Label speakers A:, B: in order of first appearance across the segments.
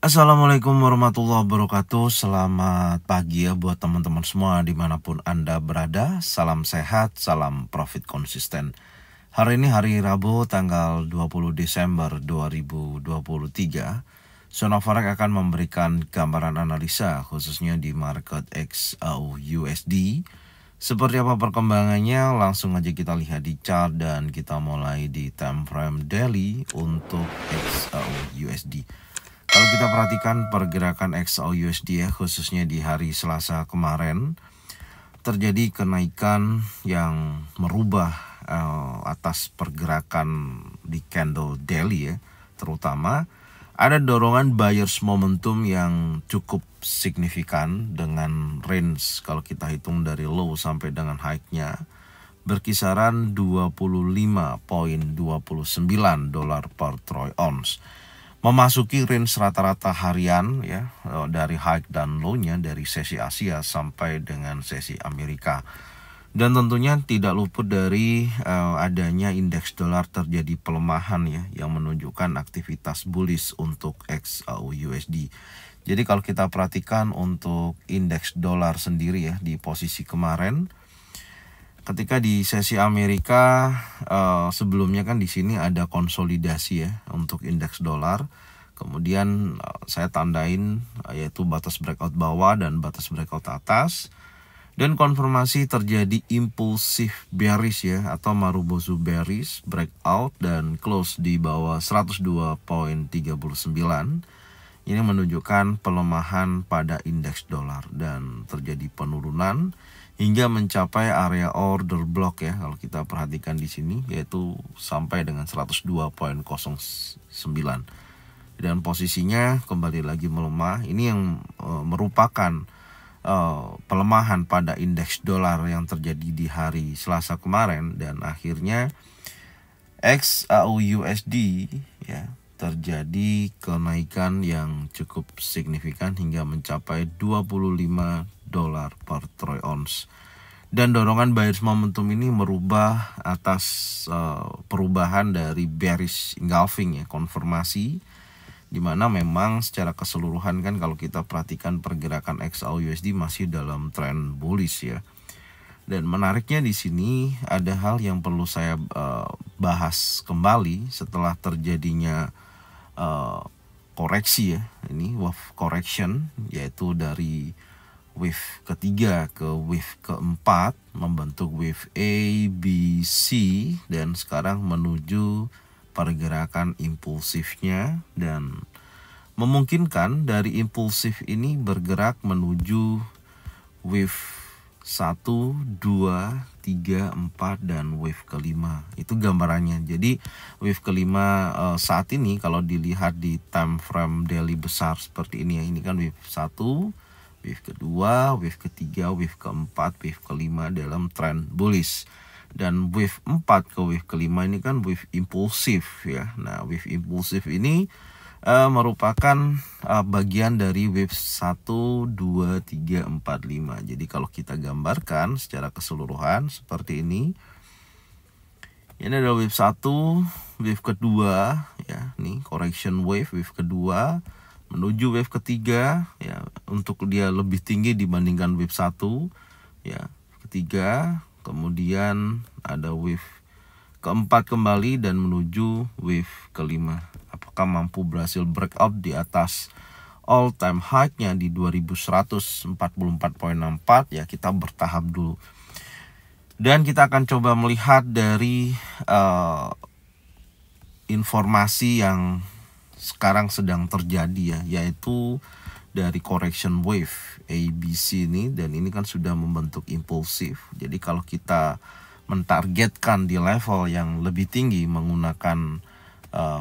A: Assalamualaikum warahmatullahi wabarakatuh. Selamat pagi ya buat teman-teman semua dimanapun Anda berada. Salam sehat, salam profit konsisten. Hari ini hari Rabu tanggal 20 Desember 2023. Zona Forex akan memberikan gambaran analisa khususnya di market XAU-USD. Seperti apa perkembangannya, langsung aja kita lihat di chart dan kita mulai di time frame daily untuk XAU-USD. Kalau kita perhatikan pergerakan XAU-USD ya, khususnya di hari Selasa kemarin, terjadi kenaikan yang merubah atas pergerakan di candle daily ya. Terutama ada dorongan buyers momentum yang cukup signifikan dengan range kalau kita hitung dari low sampai dengan high-nya berkisaran 25.29 dolar per troy ounce. Memasuki range rata-rata harian ya, dari high dan low-nya dari sesi Asia sampai dengan sesi Amerika. Dan tentunya tidak luput dari adanya indeks dolar terjadi pelemahan ya, yang menunjukkan aktivitas bullish untuk XAU-USD. Jadi kalau kita perhatikan untuk indeks dolar sendiri ya, di posisi kemarin ketika di sesi Amerika sebelumnya kan di sini ada konsolidasi ya untuk indeks dolar. Kemudian saya tandain yaitu batas breakout bawah dan batas breakout atas. Dan konfirmasi terjadi impulsif bearish ya, atau Marubozu bearish breakout dan close di bawah 102.39. Ini menunjukkan pelemahan pada indeks dolar dan terjadi penurunan hingga mencapai area order block ya, kalau kita perhatikan di sini, yaitu sampai dengan 102.09. Dan posisinya kembali lagi melemah. Ini yang merupakan pelemahan pada indeks dolar yang terjadi di hari Selasa kemarin, dan akhirnya XAU-USD ya terjadi kenaikan yang cukup signifikan hingga mencapai 25 dolar per troy ounce. Dan dorongan buyers momentum ini merubah atas perubahan dari bearish engulfing ya, konfirmasi, dimana memang secara keseluruhan kan kalau kita perhatikan pergerakan XAU-USD masih dalam tren bullish ya. Dan menariknya di sini ada hal yang perlu saya bahas kembali setelah terjadinya koreksi ya, ini wave correction, yaitu dari wave ketiga ke wave keempat membentuk wave A, B, C, dan sekarang menuju pergerakan impulsifnya, dan memungkinkan dari impulsif ini bergerak menuju wave 1, 2, 3, 4 dan wave kelima. Itu gambarannya. Jadi wave kelima saat ini kalau dilihat di time frame daily besar seperti ini ya, ini kan wave 1, wave kedua, wave ketiga, wave keempat, wave kelima dalam tren bullish. Dan wave 4 ke wave kelima ini kan wave impulsif ya. Nah, wave impulsif ini merupakan bagian dari wave 1, 2, 3, 4, 5. Jadi kalau kita gambarkan secara keseluruhan seperti ini. Ini adalah wave 1, wave kedua ya, nih correction wave kedua menuju wave ketiga ya, untuk dia lebih tinggi dibandingkan wave 1 ya, ketiga. Kemudian ada wave keempat kembali dan menuju wave kelima. Apakah mampu berhasil breakout di atas all time high-nya di 2144.64 ya, kita bertahap dulu. Dan kita akan coba melihat dari informasi yang sekarang sedang terjadi ya, yaitu dari correction wave ABC ini, dan ini kan sudah membentuk impulsif. Jadi kalau kita mentargetkan di level yang lebih tinggi menggunakan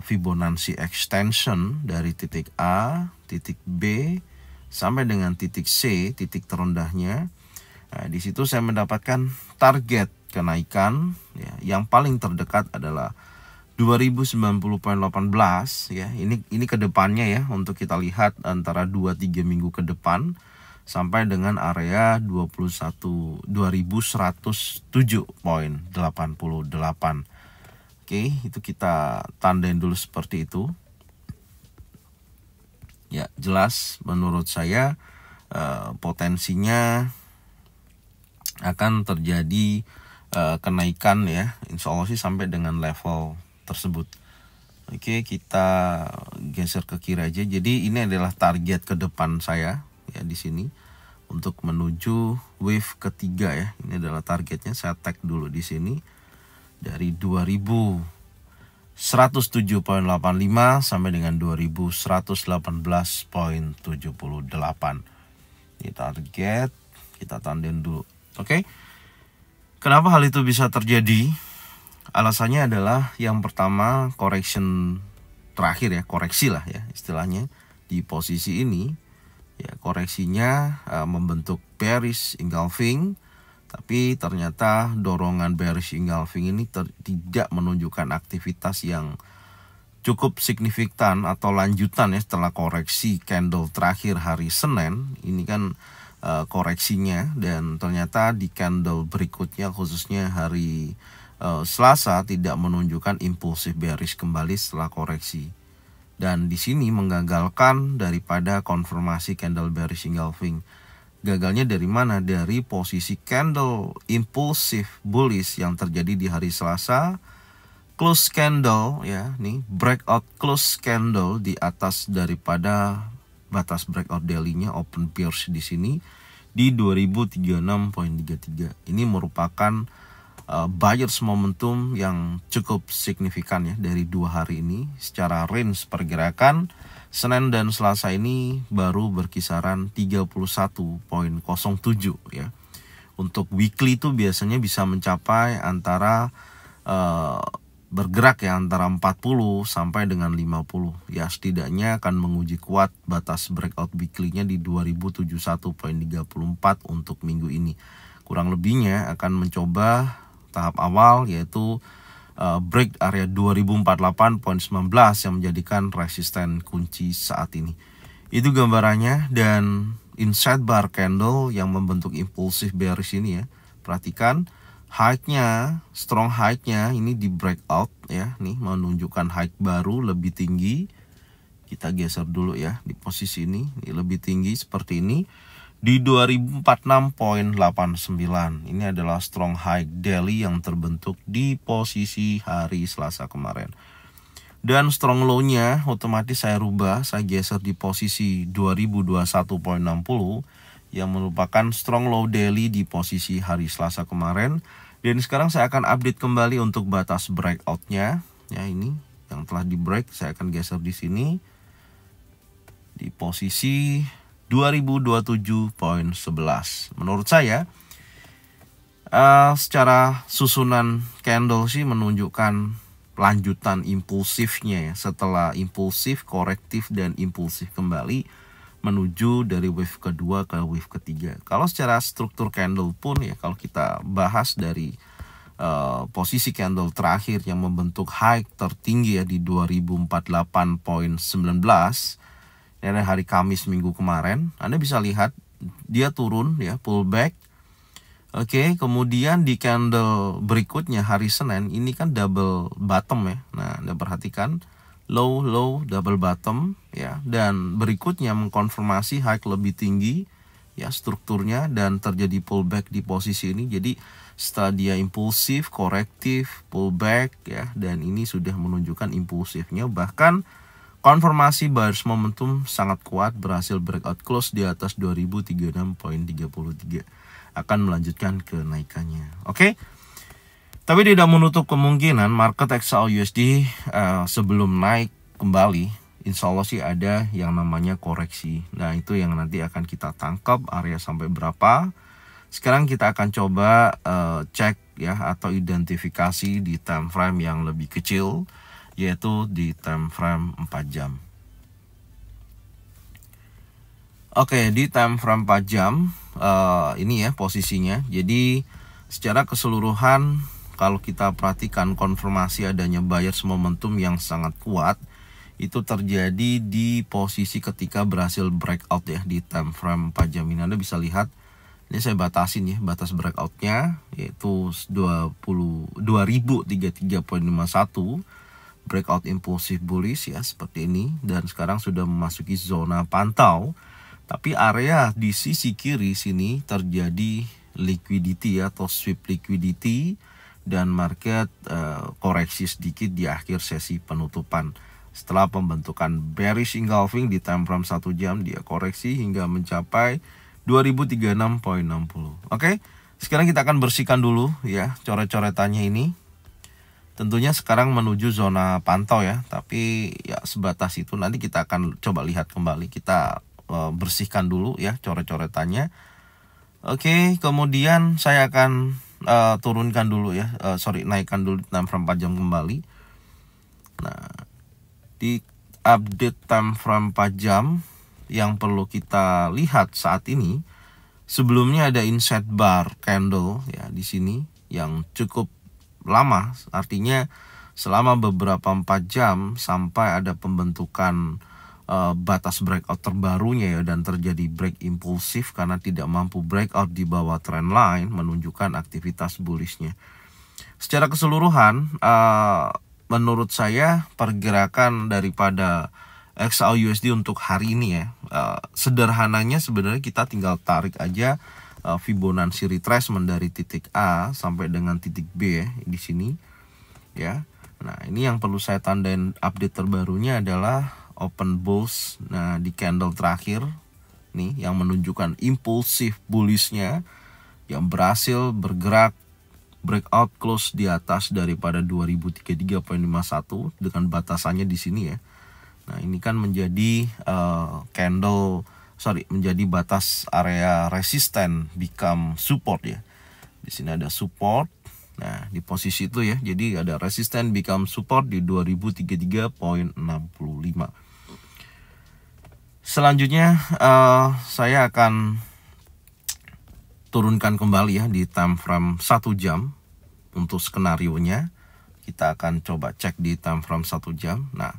A: Fibonacci extension dari titik A, titik B sampai dengan titik C, titik terendahnya. Nah, di situ saya mendapatkan target kenaikan ya, yang paling terdekat adalah 2090.18 ya. Ini ke depannya ya, untuk kita lihat antara 2-3 minggu ke depan sampai dengan area 2107.88. Oke, itu kita tandain dulu seperti itu. Ya, jelas menurut saya potensinya akan terjadi kenaikan ya, insya Allah sih sampai dengan level tersebut. Oke, kita geser ke kiri aja. Jadi ini adalah target ke depan saya ya di sini untuk menuju wave ketiga ya. Ini adalah targetnya. Saya tag dulu di sini dari 2107.85 sampai dengan 2118.78. Ini target, kita tandain dulu. Oke. Kenapa hal itu bisa terjadi? Alasannya adalah yang pertama correction terakhir ya, koreksi lah ya istilahnya di posisi ini ya, koreksinya membentuk bearish engulfing, tapi ternyata dorongan bearish engulfing ini tidak menunjukkan aktivitas yang cukup signifikan atau lanjutan ya setelah koreksi candle terakhir hari Senin. Ini kan koreksinya, dan ternyata di candle berikutnya khususnya hari Selasa tidak menunjukkan impulsif bearish kembali setelah koreksi, dan di sini menggagalkan daripada konfirmasi candle bearish engulfing. Gagalnya dari mana? Dari posisi candle impulsif bullish yang terjadi di hari Selasa, close candle ya, nih breakout close candle di atas daripada batas breakout daily-nya, open bearish di sini di 2036.33. Ini merupakan buyers momentum yang cukup signifikan ya dari 2 hari ini. Secara range pergerakan Senin dan Selasa ini baru berkisaran 31.07 ya. Untuk weekly itu biasanya bisa mencapai antara bergerak ya antara 40 sampai dengan 50 ya, setidaknya akan menguji kuat batas breakout weekly-nya di 2071.34 untuk minggu ini. Kurang lebihnya akan mencoba tahap awal yaitu break area 2048.19 yang menjadikan resisten kunci saat ini. Itu gambarannya, dan inside bar candle yang membentuk impulsif bearish ini ya. Perhatikan high-nya, strong high-nya ini di breakout ya, nih menunjukkan high baru lebih tinggi. Kita geser dulu ya di posisi ini lebih tinggi seperti ini di 2046.89. Ini adalah strong high daily yang terbentuk di posisi hari Selasa kemarin. Dan strong low-nya otomatis saya rubah, saya geser di posisi 2021.60 yang merupakan strong low daily di posisi hari Selasa kemarin. Dan sekarang saya akan update kembali untuk batas breakout-nya ya, ini yang telah di break. Saya akan geser di sini di posisi 2027.11. Menurut saya secara susunan candle sih menunjukkan lanjutan impulsifnya ya, setelah impulsif, korektif, dan impulsif kembali menuju dari wave kedua ke wave ketiga. Kalau secara struktur candle pun ya, kalau kita bahas dari posisi candle terakhir yang membentuk high tertinggi ya di 2048.19, ini hari Kamis minggu kemarin, Anda bisa lihat dia turun ya, pullback. Oke, kemudian di candle berikutnya hari Senin ini kan double bottom ya. Nah, Anda perhatikan low low double bottom ya, dan berikutnya mengkonfirmasi high lebih tinggi ya strukturnya, dan terjadi pullback di posisi ini. Jadi setelah dia impulsif, korektif, pullback ya, dan ini sudah menunjukkan impulsifnya, bahkan konfirmasi buyers momentum sangat kuat, berhasil breakout close di atas 2036.33, akan melanjutkan kenaikannya. Oke. Tapi tidak menutup kemungkinan market XAUUSD sebelum naik kembali, insya Allah sih ada yang namanya koreksi. Nah, itu yang nanti akan kita tangkap area sampai berapa. Sekarang kita akan coba cek ya, atau identifikasi di time frame yang lebih kecil, yaitu di time frame 4 jam. Oke, di time frame 4 jam ini ya posisinya. Jadi secara keseluruhan kalau kita perhatikan konfirmasi adanya buyers momentum yang sangat kuat, itu terjadi di posisi ketika berhasil breakout ya di time frame 4 jam ini. Anda bisa lihat, ini saya batasin ya batas breakoutnya, yaitu 2033.51. breakout impulsif bullish ya seperti ini, dan sekarang sudah memasuki zona pantau. Tapi area di sisi kiri sini terjadi liquidity atau sweep liquidity, dan market koreksi sedikit di akhir sesi penutupan. Setelah pembentukan bearish engulfing di time frame 1 jam, dia koreksi hingga mencapai 2036.60. Oke, sekarang kita akan bersihkan dulu ya coret-coretannya ini. Tentunya sekarang menuju zona pantau ya, tapi ya sebatas itu. Nanti kita akan coba lihat kembali. Kita bersihkan dulu ya coret-coretannya. Oke, kemudian saya akan turunkan dulu ya, naikkan dulu time frame 4 jam kembali. Nah, di update time frame 4 jam yang perlu kita lihat saat ini, sebelumnya ada inset bar candle ya di sini yang cukup lama, artinya selama beberapa 4 jam sampai ada pembentukan batas breakout terbarunya ya, dan terjadi break impulsif karena tidak mampu breakout di bawah trend line, menunjukkan aktivitas bullishnya. Secara keseluruhan menurut saya pergerakan daripada XAUUSD untuk hari ini ya, sederhananya sebenarnya kita tinggal tarik aja Fibonacci retracement dari titik A sampai dengan titik B ya, di sini ya. Nah, ini yang perlu saya tandain update terbarunya adalah open bulls. Nah, di candle terakhir nih yang menunjukkan impulsif bullishnya yang berhasil bergerak breakout close di atas daripada 2033.51 dengan batasannya di sini ya. Nah, ini kan menjadi menjadi batas area resisten become support ya. Di sini ada support. Nah, di posisi itu ya. Jadi ada resisten become support di 2033.65. Selanjutnya saya akan turunkan kembali ya di time frame 1 jam untuk skenario-nya. Kita akan coba cek di time frame 1 jam. Nah,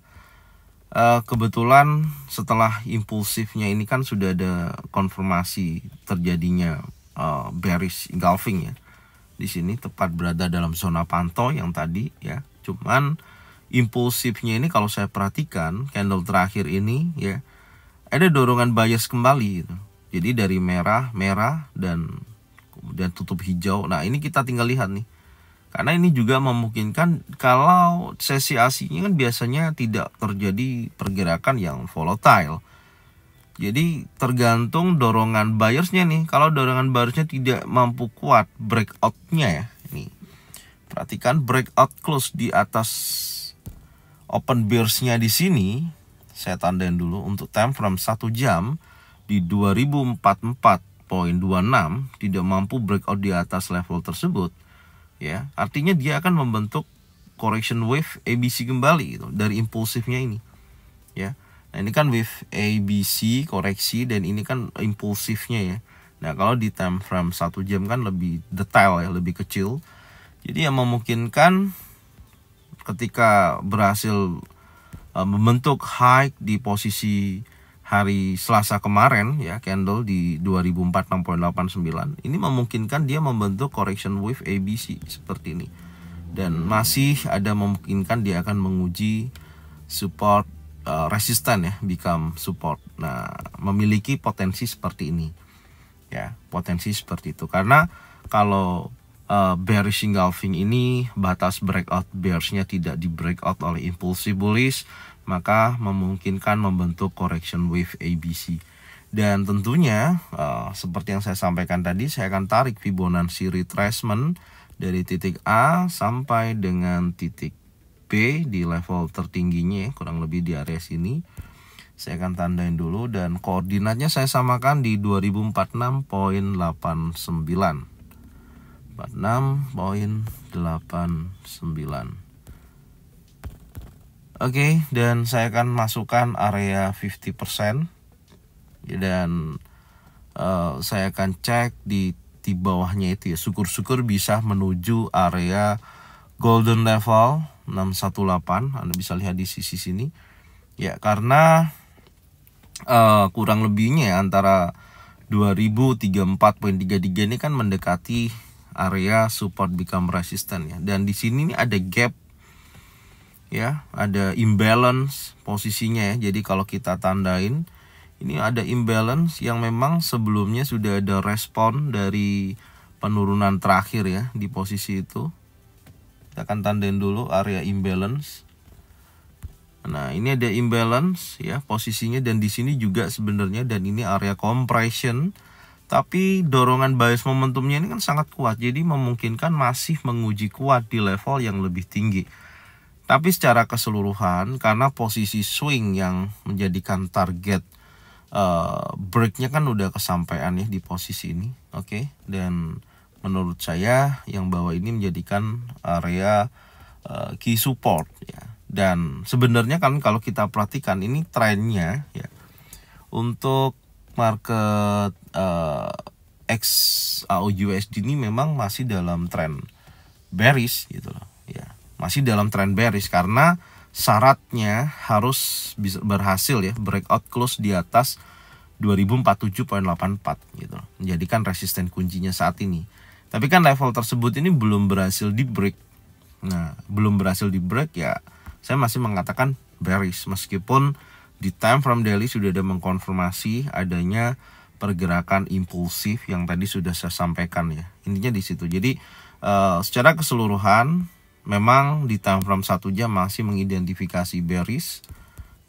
A: kebetulan setelah impulsifnya ini kan sudah ada konfirmasi terjadinya bearish engulfing ya. Di sini tepat berada dalam zona pantau yang tadi ya. Cuman impulsifnya ini kalau saya perhatikan candle terakhir ini ya, ada dorongan bias kembali gitu. Jadi dari merah dan kemudian tutup hijau. Nah, ini kita tinggal lihat nih. Karena ini juga memungkinkan kalau sesi aslinya kan biasanya tidak terjadi pergerakan yang volatile. Jadi tergantung dorongan buyersnya nih. Kalau dorongan buyersnya tidak mampu kuat breakoutnya ya. Ini perhatikan breakout close di atas open bearsnya di sini. Saya tandain dulu untuk time frame 1 jam di 2044.26 tidak mampu breakout di atas level tersebut ya. Artinya dia akan membentuk correction wave ABC kembali gitu, dari impulsifnya ini ya. Nah, ini kan wave ABC koreksi dan ini kan impulsifnya ya. Nah, kalau di time frame 1 jam kan lebih detail ya, lebih kecil. Jadi yang memungkinkan ketika berhasil membentuk high di posisi hari Selasa kemarin ya, candle di 2046.89, ini memungkinkan dia membentuk correction wave ABC seperti ini, dan masih ada memungkinkan dia akan menguji support resisten ya, become support. Nah, memiliki potensi seperti ini ya, potensi seperti itu. Karena kalau bearish engulfing ini batas breakout bearsnya tidak di breakout oleh impulsive bullish, maka memungkinkan membentuk correction wave ABC. Dan tentunya seperti yang saya sampaikan tadi, saya akan tarik Fibonacci retracement dari titik A sampai dengan titik B di level tertingginya, kurang lebih di area sini. Saya akan tandain dulu dan koordinatnya saya samakan di 2046.89. 46.89. Oke, dan saya akan masukkan area 50% dan saya akan cek di bawahnya itu ya, syukur-syukur bisa menuju area golden level 618. Anda bisa lihat di sisi sini ya, karena kurang lebihnya ya, antara 2034.33 ini kan mendekati area support become resistant ya, dan di sini nih ada gap ya, ada imbalance posisinya ya. Jadi kalau kita tandain ini ada imbalance yang memang sebelumnya sudah ada respon dari penurunan terakhir ya di posisi itu. Kita akan tandain dulu area imbalance. Nah, ini ada imbalance ya posisinya, dan di sini juga sebenarnya, dan ini area compression. Tapi dorongan bias momentumnya ini kan sangat kuat, jadi memungkinkan masih menguji kuat di level yang lebih tinggi. Tapi secara keseluruhan, karena posisi swing yang menjadikan target breaknya kan udah kesampaian ya di posisi ini, oke. Dan menurut saya yang bawah ini menjadikan area key support ya. Dan sebenarnya kan kalau kita perhatikan ini trennya ya, untuk market XAUUSD ini memang masih dalam tren bearish gitu loh ya, masih dalam tren bearish, karena syaratnya harus bisa berhasil ya breakout close di atas 2047.84 gitu, menjadikan resisten kuncinya saat ini. Tapi kan level tersebut ini belum berhasil di break. Nah, belum berhasil di break ya, saya masih mengatakan bearish, meskipun di time frame daily sudah ada mengkonfirmasi adanya pergerakan impulsif yang tadi sudah saya sampaikan ya. Intinya di situ. Jadi secara keseluruhan memang di time frame 1 jam masih mengidentifikasi bearish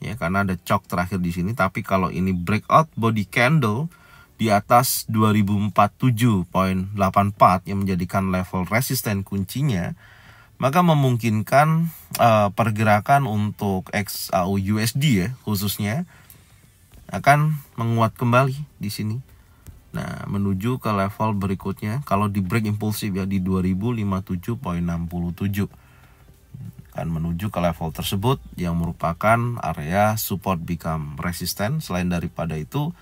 A: ya, karena ada cok terakhir di sini. Tapi kalau ini breakout body candle di atas 2047.84 yang menjadikan level resisten kuncinya, maka memungkinkan pergerakan untuk XAUUSD ya khususnya akan menguat kembali di sini. Nah, menuju ke level berikutnya kalau di break impulsif ya di 2057.67. Akan menuju ke level tersebut yang merupakan area support become resistant. Selain daripada itu,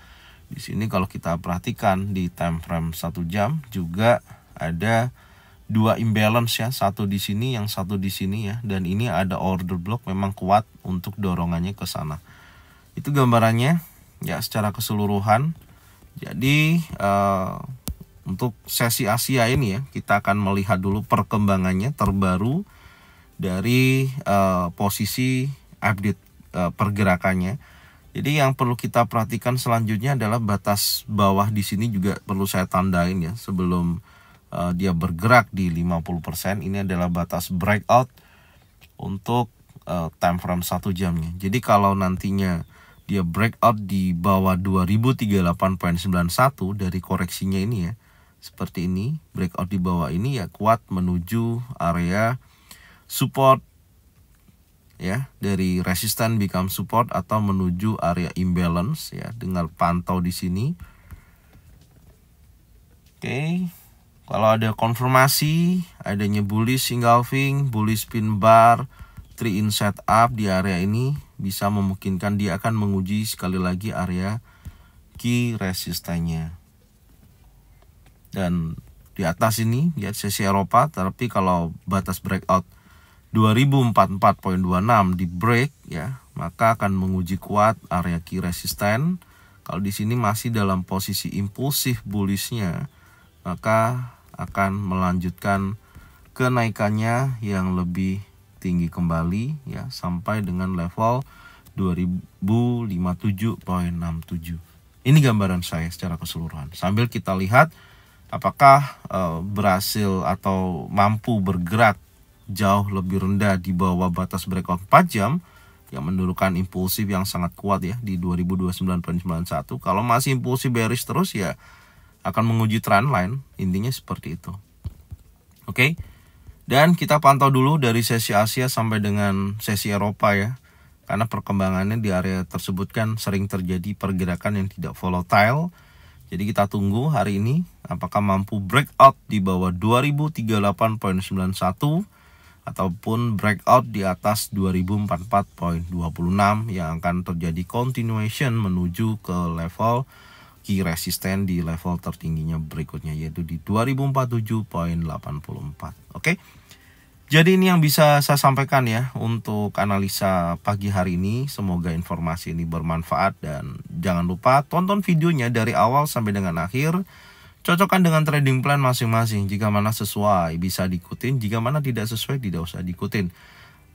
A: di sini kalau kita perhatikan di time frame 1 jam juga ada dua imbalance ya, satu di sini, yang satu di sini ya, dan ini ada order block memang kuat untuk dorongannya ke sana. Itu gambarannya ya secara keseluruhan. Jadi untuk sesi Asia ini ya, kita akan melihat dulu perkembangannya terbaru dari posisi update pergerakannya. Jadi yang perlu kita perhatikan selanjutnya adalah batas bawah di sini juga perlu saya tandain ya sebelum dia bergerak di 50%. Ini adalah batas breakout untuk time frame 1 jamnya. Jadi kalau nantinya dia breakout di bawah 2038.91 dari koreksinya ini ya, seperti ini, breakout di bawah ini ya kuat menuju area support ya, dari resistance become support atau menuju area imbalance ya, dengan pantau di sini. Oke. Kalau ada konfirmasi adanya bullish engulfing, bullish pin bar, 3 in setup di area ini, bisa memungkinkan dia akan menguji sekali lagi area key resistannya. Dan di atas ini lihat sesi Eropa, tapi kalau batas breakout 2044.26 di break ya, maka akan menguji kuat area key resisten. Kalau di sini masih dalam posisi impulsif bullishnya, maka akan melanjutkan kenaikannya yang lebih tinggi kembali ya, sampai dengan level 2057.67. Ini gambaran saya secara keseluruhan. Sambil kita lihat apakah berhasil atau mampu bergerak jauh lebih rendah di bawah batas breakout 4 jam yang menurunkan impulsif yang sangat kuat ya di 2029.91. Kalau masih impulsif bearish terus ya akan menguji trend line. Intinya seperti itu. Oke. Dan kita pantau dulu dari sesi Asia sampai dengan sesi Eropa ya. Karena perkembangannya di area tersebut kan sering terjadi pergerakan yang tidak volatile. Jadi kita tunggu hari ini apakah mampu breakout di bawah 2038.91 ataupun breakout di atas 2044.26 yang akan terjadi continuation menuju ke level key resisten di level tertingginya berikutnya, yaitu di 2047.84. Oke. Jadi ini yang bisa saya sampaikan ya untuk analisa pagi hari ini. Semoga informasi ini bermanfaat, dan jangan lupa tonton videonya dari awal sampai dengan akhir. Cocokkan dengan trading plan masing-masing. Jika mana sesuai bisa diikutin, jika mana tidak sesuai tidak usah diikutin.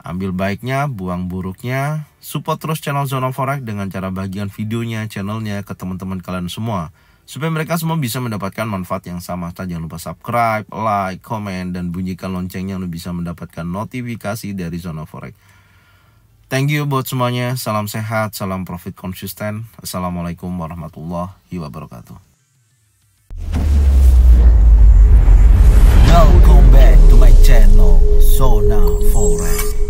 A: Ambil baiknya, buang buruknya. Support terus channel Zona Forex dengan cara bagian videonya, channelnya ke teman-teman kalian semua, supaya mereka semua bisa mendapatkan manfaat yang sama. Jangan lupa subscribe, like, komen, dan bunyikan loncengnya untuk bisa mendapatkan notifikasi dari Zona Forex. Thank you buat semuanya. Salam sehat, salam profit konsisten. Assalamualaikum warahmatullahi wabarakatuh. Welcome back to my channel Zona Forex.